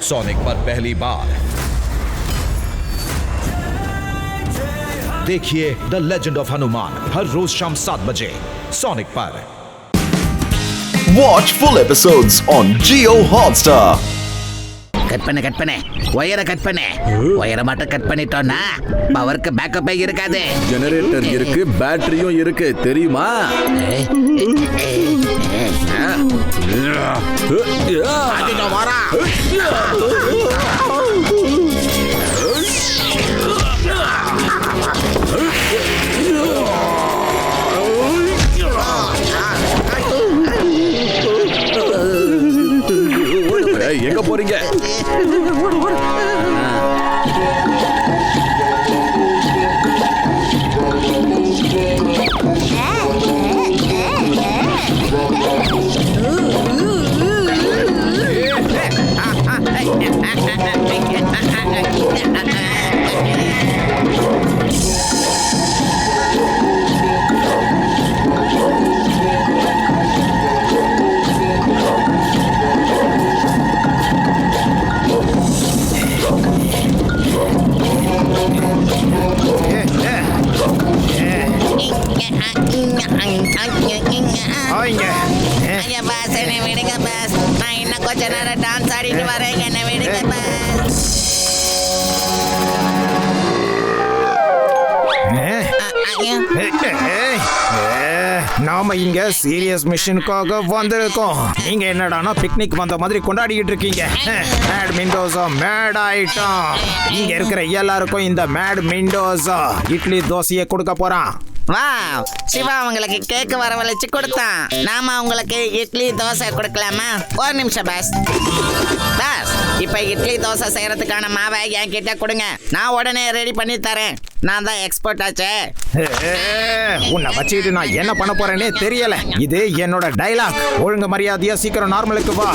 Sonic पर पहली बार देखिए द लेजेंड ऑफ हनुमान हर रोज शाम 7 बजे सोनिक पर। Watch full episodes on Jio Hotstar. Cut பண்ணு ஒயரை கட் பண்ணு. ஒயரை மட்டும் கட் பண்ணிட்டோம்னா பவருக்கு பேக்கப்பே இருக்காது. ஜெனரேட்டர் இருக்கு, பேட்டரியும் இருக்கு தெரியுமா? அதுங்க வரா. எங்க போறீங்க? விடுங்க பாஸ், நான் இன்னும் கொஞ்ச நேரம் டான்ஸ் ஆடிட்டு வரேன். என்ன விடுங்க பாஸ். நாம இங்க சீரியஸ் மிஷனுக்காக வந்திருக்கோம். நீங்க என்னடானா பிக்னிக் வந்த மாதிரி கொண்டாடிக்கிட்டு இருக்கீங்க. மேட் மெண்டோசா மேட் ஆயிட்டோம். இங்க இருக்கிற எல்லாருக்கும் இந்த மேட் மெண்டோசா இட்லி தோசையை கொடுக்க போறான். வாவ், சிவா உங்களுக்கு கேக் வரவழைச்சு கொடுத்தான். நாம உங்களுக்கு இட்லி தோசை கொடுக்கலாமா? ஒரு நிமிஷம் பாஸ். பாஸ், இப்ப இட்லி தோசை செய்யறதுக்கான மாவை என்கிட்ட கொடுங்க. நான் உடனே ரெடி பண்ணி தரேன். நான் தான் எக்ஸ்பர்ட் ஆச்சே. உன்னை வச்சுக்கிட்டு நான் என்ன பண்ண போறேன்னே தெரியல. இது என்னோட டைலாக். ஒழுங்கு மரியாதையா சீக்கிரம் நார்மலுக்கு வா.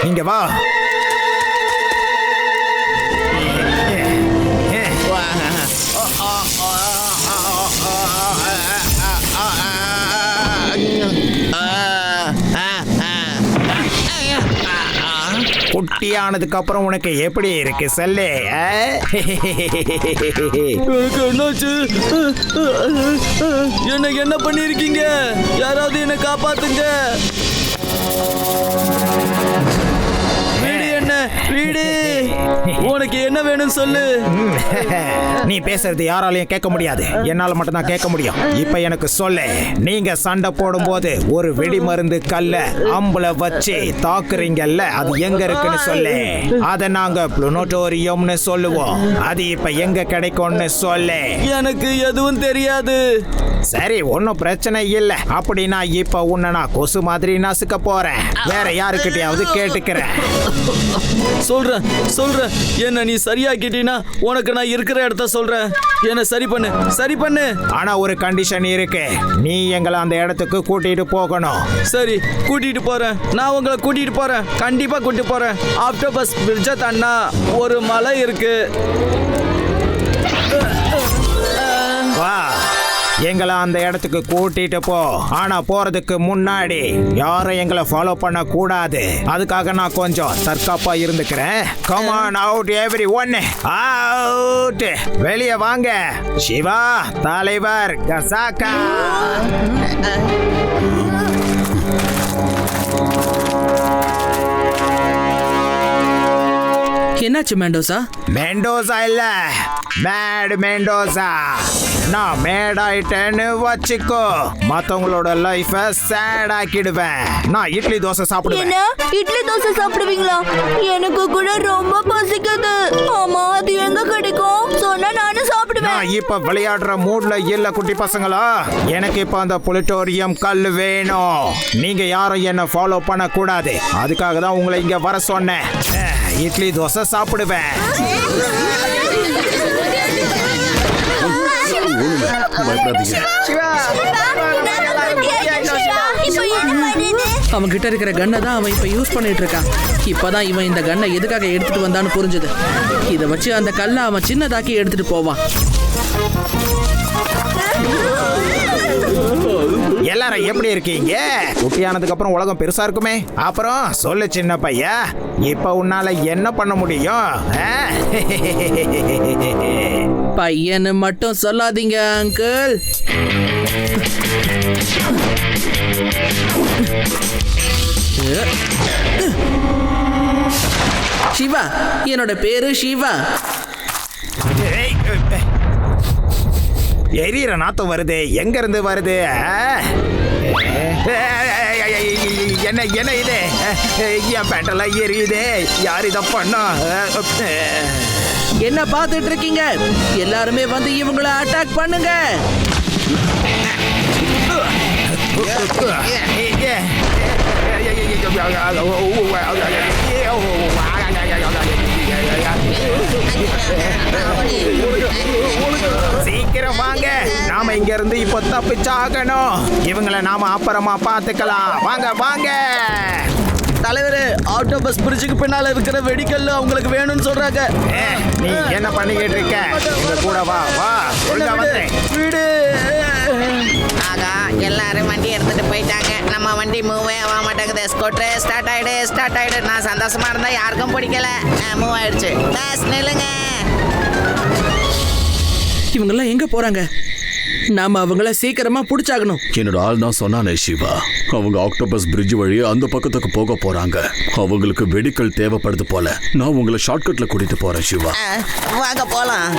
இங்க வா. குட்டியானதுக்கு அப்புறம் உனக்கு எப்படி இருக்கு சொல்லு? என்னாச்சு? என்ன பண்ணிருக்கீங்க? யாராவது என்ன காப்பாத்துங்க. வீடு உனக்கு என்ன வேணும் சொல்லு. நீ பேசுறது யாராலையும் கேட்க முடியாது, என்னால மட்டும் தான் கேட்க முடியும். இப்ப எனக்கு சொல்லு, நீங்க சண்டை போடும் போது ஒரு வெடி மருந்து கல்ல அம்புல வச்சு தாக்குறீங்கல்ல, அது எங்க இருக்குன்னு சொல்லு. அத நாங்க புளுனோட்டோரியம்னு சொல்லுவோம். அது இப்ப எங்க கிடைக்கும்னு சொல்லு. எனக்கு எதுவும் தெரியாது. சரி, ஒன்னும் பிரச்சனை இல்ல. அப்படின்னா இப்ப உன்னை நான் கொசு மாதிரி நசுக்க போறேன். வேற யாருக்கிட்டையாவது கேட்டுக்கிறேன். சொல்றேன். என்ன நீ சரியாக்கிட்டீனா உனக்கு நான் இருக்கிற இடத்த சொல்றேன். என்ன சரி பண்ணு. ஆனா ஒரு கண்டிஷன் இருக்கு. நீ எங்களை அந்த இடத்துக்கு கூட்டிட்டு போகணும். சரி, கூட்டிட்டு போறேன். நான் உங்களை கூட்டிட்டு போறேன். கண்டிப்பா கூட்டிட்டு போறேன். ஆஃப்டர் பஸ் பிரிட்ஜ தாண்டா ஒரு மலை இருக்கு. வா, எங்களை அந்த இடத்துக்கு கூட்டிட்டு போ. ஆனா போறதுக்கு முன்னாடி யாரும் எங்களை ஃபாலோ பண்ண கூடாது. அதுக்காக நான் கொஞ்சம் தற்காப்பா இருந்துக்கிறேன். Come on out everyone, out. வெளியே வாங்க. சிவா, தலைவர் கசாக்கா. என்னாச்சு மெண்டோசா? மெண்டோசா இல்ல, மேட் மெண்டோசா. நான் மேட் ஆயிட்டேன்னு வச்சுக்கோ, மத்தவங்களோட லைஃப சேட் ஆக்கிடுவேன். நான் இட்லி தோசை சாப்பிடுவேன். என்ன இட்லி தோசை சாப்பிடுவீங்களா? எனக்கு கூட ரொம்ப பசிக்குது. ஆமா, அது எங்க கிடைக்கும் சொன்னா நானும் சாப்பிடுவேன். நான் இப்ப விளையாடுற மூட்ல இல்ல குட்டி பசங்களா. எனக்கு இப்ப அந்த புளுட்டோரியம் கல் வேணும். நீங்க யாரும் என்ன ஃபாலோ பண்ண கூடாது. அதுக்காக தான் உங்களை இங்க வர சொன்னேன். இட்லி தோசை சாப்பிடுவேன். பயப்படாதீங்க. இப்போ என்ன பண்ணுது? அவன் கிட்ட இருக்கிற கன்னை தான் அவன் இப்ப யூஸ் பண்ணிட்டு இருக்கான். இப்பதான் இவன் இந்த கன்னை எதுக்காக எடுத்துட்டு வந்தான்னு புரிஞ்சுது. இதை வச்சு அந்த கல்லை அவன் சின்னதாக்கி எடுத்துட்டு போவான். எல்லாரும் எப்படி இருக்கீங்க? குட்டியானதுக்கு அப்புறம் உலகம் பெருசா இருக்குமே. அப்புறம் சொல்லு சின்ன பையா, இப்ப உன்னால என்ன பண்ண முடியும்? பையன்னு மட்டும் சொல்லாதீங்க அங்கிள். சிவா, என்னோட பேரு சிவா. எரியற நாத்தம் வருது. எங்க இருந்து வருது? என்ன என்ன இது? என் பேண்டெல்லாம் எரியுது. யார் இதை பண்ணா? என்ன பார்த்துட்டு இருக்கீங்க? எல்லாருமே வந்து இவங்கள அட்டாக் பண்ணுங்க. சீக்கிரம் வாங்க, நாம இங்க இருந்து இப்ப தப்பிச்சாகணும். இவங்களை நாம அப்புறமா பாத்துக்கலாம். வாங்க வாங்க. தலைவரே, ஆக்டோபஸ் பிரிட்ஜுக்கு பின்னால இருக்கிற வெடிக்கல்லு அவங்களுக்கு வேணும்னு சொல்றாங்க. நீ என்ன பண்ணிக்கிட்டு இருக்க? இங்க கூட வா வா. ஒழுங்கா வந்து வீடு. ஆகா, எல்லாரும் வண்டி எடுத்துட்டு போயிட்டாங்க. நம்ம வண்டி மூவே ஆக மாட்டேங்குது. ஸ்கூட்டர் ஸ்டார்ட் ஆயிடு. நான் சந்தோஷமா இருந்தா யாருக்கும் பிடிக்கல. மூவ் ஆயிடுச்சு. பஸ் நில்லுங்க. இவங்கெல்லாம் எங்க போறாங்க? நாம அவங்கள சீக்கிரமா புடிச்சாகணும். என்னோட ஆள் தான் சொன்னானே சிவா, அவங்க ஆக்டோபஸ் பிரிட்ஜ் வழியா அந்த பக்கத்துக்கு போக போறாங்க. அவங்களுக்கு வெடிக்கல் தேவைப்படுது போல. நான் உங்களை ஷார்ட்கட்ல கூட்டிட்டு போறேன் சிவா. வாங்க போலாம்.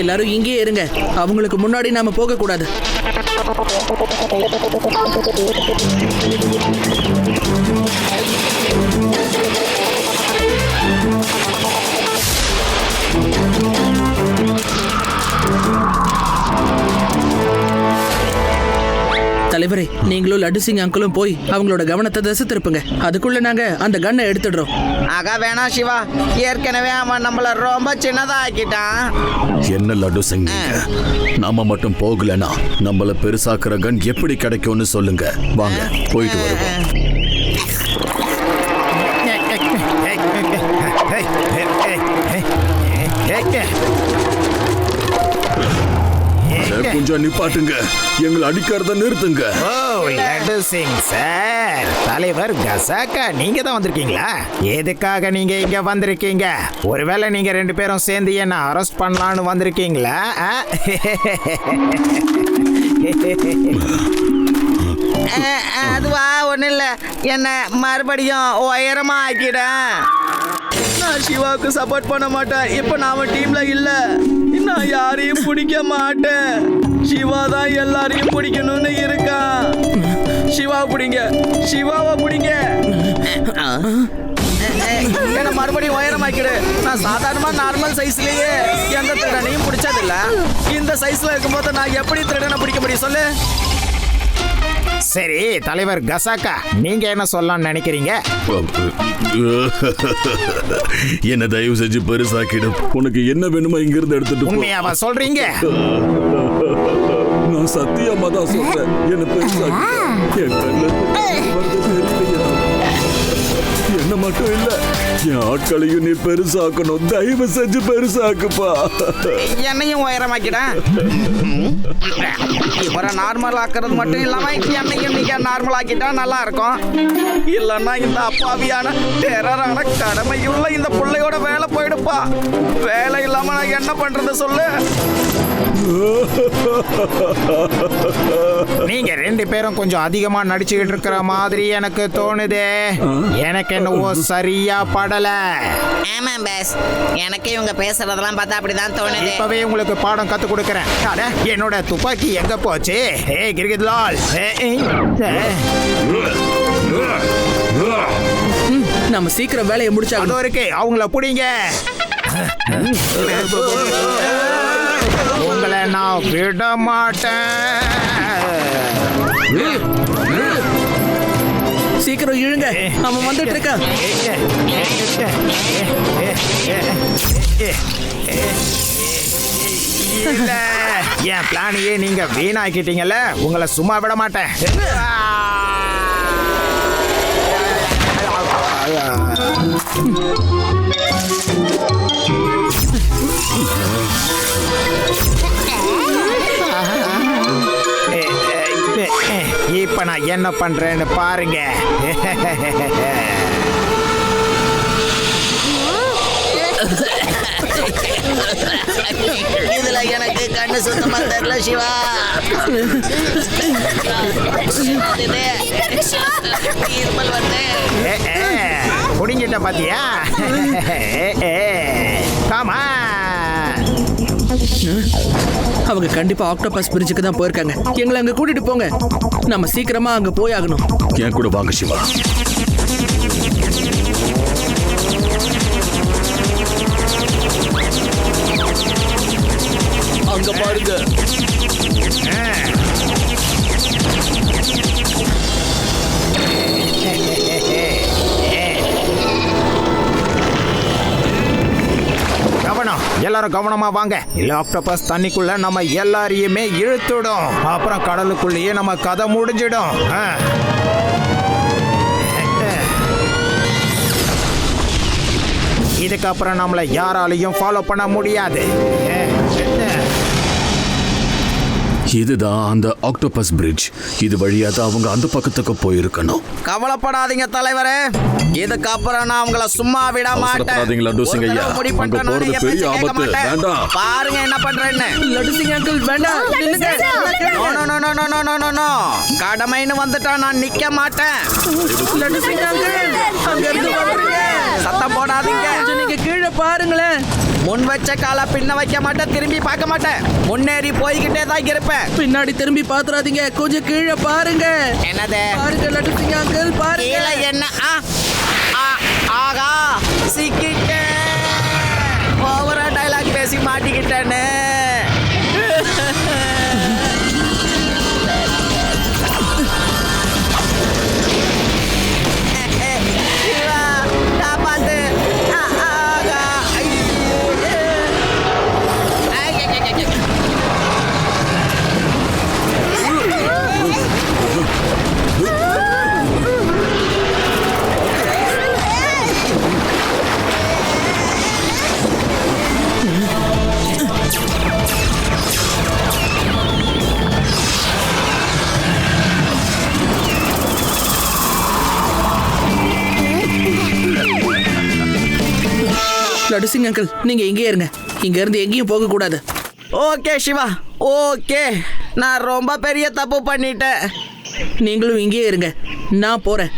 எல்லாரும் இங்கேயே இருங்க. அவங்களுக்கு முன்னாடி நாம போக கூடாது. தலைவரே, நீங்களும் லட்டு சிங் அங்கிளும் போய் அவங்களோட கவனத்தை திசை திருப்புங்க. அதுக்குள்ள நாங்க அந்த கன்னை எடுத்துடுறோம். ஆகா, வேணாம் சிவா. ஏற்கனவே அவன் நம்மள ரொம்ப சின்னதா ஆக்கிட்டான். என்ன லட்டு சிங், நாம மட்டும் போகலனா நம்மள பெருசாக்குற கன் எப்படி கிடைக்கும்னு சொல்லுங்க. வாங்க போயிட்டு வருவோம். கொஞ்சம் நிப்பாட்டுங்க, எங்களை அடிக்கிறத நிறுத்துங்க. ஓ, லட்டு சிங் சார், தலைவர் கசாக்கா, நீங்க தான் வந்திருக்கீங்களா? எதுக்காக நீங்க இங்க வந்திருக்கீங்க? ஒருவேளை நீங்க ரெண்டு பேரும் சேர்ந்து என்ன அரெஸ்ட் பண்ணலான்னு வந்திருக்கீங்களா? அதுவா ஒன்றும் இல்லை. என்ன மறுபடியும் உயரமா ஆக்கிட்டேன். நான் சிவாவுக்கு சப்போர்ட் பண்ண மாட்டேன். இப்ப நாம டீம்ல இல்ல. நான் யாரையும் பிடிக்க மாட்டேன். சிவா தான் எல்லாரையும் பிடிக்கணும்னு இருக்கான். சிவாவை பிடிங்க, சிவாவை பிடிங்க. என்ன மறுபடியும் உயரமாக்கிடு. நான் சாதாரணமா நார்மல் சைஸ்லயே எந்த திருடனையும் பிடிச்சதில்ல. இந்த சைஸ்ல இருக்கும்போது நான் எப்படி திருடனை பிடிக்க முடியும் சொல்லு? சரி தலைவர் கசாக்கா, நீங்க என்ன சொல்லலாம்னு நினைக்கிறீங்க? என்ன தயவு செஞ்சு பெருசாக்கிடும். உனக்கு என்ன வேணுமோ இங்க இருந்து எடுத்துட்டு உண்மையாவா சொல்றீங்க? நான் சத்தியமா தான் சொல்றேன். என்ன பெருசாக்கிடும். என்ன மட்டும் இல்ல, என் ஆட்களையும் நீ பெருசாக்கணும். தயவு செஞ்சு பெருசாக்குப்பா. என்னையும் உயரமாக்கிட்டேன். இவரை நார்மல் ஆக்குறது மட்டும் இல்லாம என்னையும் நீங்க நார்மல் ஆக்கிட்டா நல்லா இருக்கும். இல்லன்னா இந்த அப்பாவியான டெரரான கடமையுள்ள இந்த பிள்ளையோட வேலை போயிடுப்பா. வேலை இல்லாம நான் என்ன பண்றது சொல்லு? நீங்க ரெண்டு பேரும் கொஞ்சம் அதிகமா நடிச்சுக்கிட்டு இருக்கிற மாதிரி எனக்கு தோணுதே. எனக்கு என்னவோ சரியா படல. ஆமா பாஸ், எனக்கு இவங்க பேசுறதெல்லாம் பார்த்தா அப்படிதான் தோணுது. இப்பவே உங்களுக்கு பாடம் கத்து கொடுக்கறேன். அட, என்னோட துப்பாக்கி எங்க போச்சு? ஏய் கிரிகித்லால், நம்ம சீக்கிரம் வேலையை முடிச்சாகணும். அதோ இருக்கு, அவங்கள புடிங்க. உங்களை நான் விட மாட்டேன். சீக்கிரம் இழுங்க, அவன் வந்துட்டு இருக்கான். இல்ல, என் பிளானையே நீங்க வீணாக்கிட்டீங்கல்ல, உங்களை சும்மா விட மாட்டேன். இப்ப நான் என்ன பண்றேன்னு பாருங்க. இதுல எனக்கு கண்ணு சுத்தமா தெரியல சிவா. இருமல் வந்து குடிங்கிட்ட பாத்தியா? காமா, அவங்க கண்டிப்பா ஆக்டோபஸ் பிரிட்ஜுக்கு தான் போயிருக்காங்க. எங்களை அங்க கூட்டிட்டு போங்க, நம்ம சீக்கிரமா அங்க போய் ஆகணும். என் கூட வாங்க சிவா. அங்க பாருங்க. கவனம், எல்லாரும் கவனமா வாங்க. இல்ல ஆக்டோபஸ் தண்ணிக்குள்ள நம்ம எல்லாரையுமே இழுத்துடும். அப்புறம் கடலுக்குள்ளேயே நம்ம கதை முடிஞ்சிடும். இதுக்கப்புறம் நம்மளை யாராலையும் ஃபாலோ பண்ண முடியாது. இதுதான் அந்த ஆக்டோபஸ் பிரிட்ஜ். இது வழியா தான் அவங்க அந்த பக்கத்துக்கு போயிருக்கணும். கவலைப்படாதீங்க தலைவரே, இதுக்கப்புறம் நான் உங்களை சும்மா விட மாட்டேன். அவசரப்படாதீங்க லட்டு சிங் ஐயா. அங்க போறது பெரிய ஆபத்து. வேண்டாம். பாருங்க என்ன பண்றேன்னு. லட்டு சிங் அங்கிள் வேண்டாம், நில்லுங்க. நோ, கடமைன்னு வந்துட்டா நான் நிக்க மாட்டேன். லட்டு சிங் அங்கிள், அங்க இருந்து வந்துருங்க. சத்தம் போடாதீங்க. கொஞ்சம் நீங்க கீழே பாருங்களேன். முன் வச்ச கால பின்ன வைக்க மாட்டேன், திரும்பி பார்க்க மாட்டேன். முன்னேறி போய்கிட்டே தான் இருப்பேன். பின்னாடி திரும்பி பாத்துறாதீங்க, கொஞ்சம் கீழே பாருங்க. என்னது? பாருங்க லட்டு சிங் அங்கிள், பாருங்க. கீழே என்ன? ஆகா, சிக்கிட்டேன். ஓவரா டைலாக் பேசி மாட்டிக்கிட்டேன்னு. லட்டு சிங் அங்கிள், நீங்க இங்கே இருங்க. இங்க இருந்து எங்கேயும் போக கூடாது. Okay Siva, okay. நான் ரொம்ப பெரிய தப்பு பண்ணிட்டேன். நீங்களும் இங்கே இருங்க, நான் போறேன்.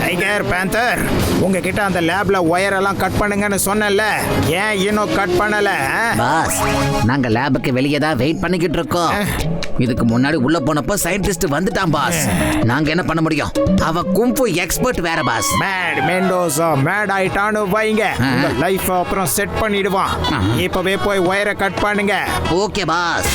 டைகர், பேந்தர், உங்ககிட்ட அந்த லேப்ல ஒயர் எல்லாம் கட் பண்ணுங்கன்னு சொன்னேன்ல, ஏன் இன்னும் கட் பண்ணல? பாஸ், நாங்க லேபுக்கு வெளியே தான் வெயிட் பண்ணிக்கிட்டு இருக்கோம். இதுக்கு முன்னாடி உள்ள போனப்போ சயின்டிஸ்ட் வந்துட்டான் பாஸ். நாங்க என்ன பண்ண முடியும்? அவ கும்பு எக்ஸ்பர்ட் வேற பாஸ். மேட் மெண்டோசா மேட் ஆயிட்டான்னு வைங்க, உங்க லைஃப் அப்புறம் செட் பண்ணிடுவான். இப்பவே போய் ஒயரை கட் பண்ணுங்க. Okay boss.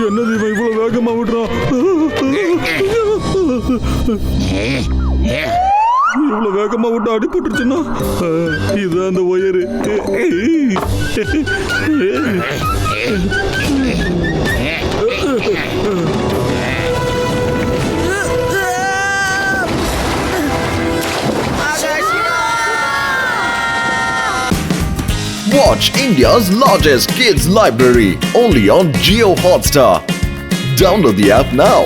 என்னது இவன் இவ்வளவு வேகமா விடுறான்? இவ்வளவு வேகமா விட்டு அடிபட்டுருச்சுன்னா இது அந்த wire. Watch India's largest kids library only on Jio Hotstar. Download the app now.